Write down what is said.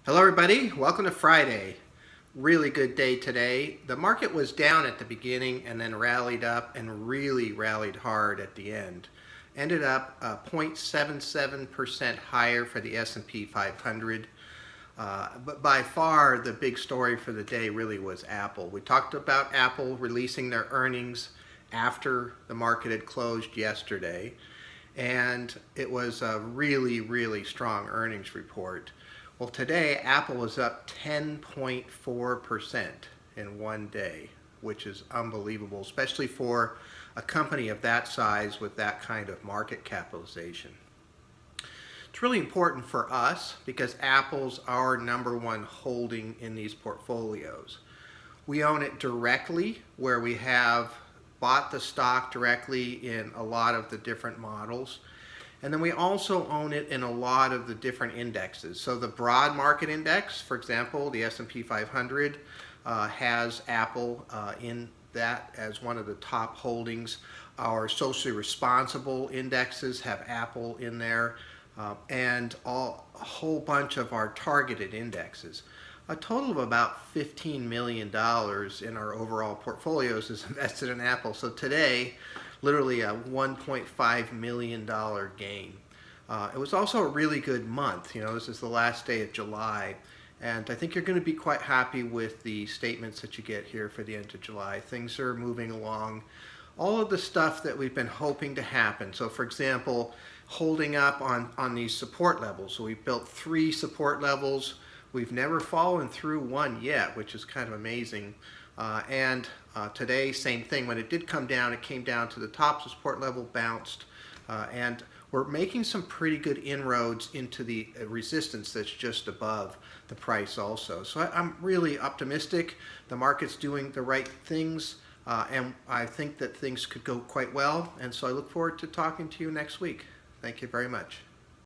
Hello everybody, welcome to Friday. Really good day today. The market was down at the beginning and then rallied up and really rallied hard at the end. Ended up 0.77% higher for the S&P 500. But by far the big story for the day really was Apple. We talked about Apple releasing their earnings after the market had closed yesterday. And it was a really strong earnings report. Well, today Apple is up 10.4% in one day, which is unbelievable, especially for a company of that size with that kind of market capitalization. It's really important for us because Apple's our number one holding in these portfolios. We own it directly, where we have bought the stock directly in a lot of the different models. And then we also own it in a lot of the different indexes. So the broad market index, for example, the S&P 500 has Apple in that as one of the top holdings. Our socially responsible indexes have Apple in there, and a whole bunch of our targeted indexes. A total of about $15 million in our overall portfolios is invested in Apple. So today, literally a $1.5 million gain. It was also a really good month. You know, this is the last day of July, and I think you're going to be quite happy with the statements that you get here for the end of July. Things are moving along. All of the stuff that we've been hoping to happen. So for example, holding up on these support levels. So we've built 3 support levels. We've never fallen through one yet, which is kind of amazing. Today, same thing. When it did come down, it came down to the top support level, bounced, and we're making some pretty good inroads into the resistance that's just above the price also. So I'm really optimistic. The market's doing the right things, and I think that things could go quite well. And so I look forward to talking to you next week. Thank you very much.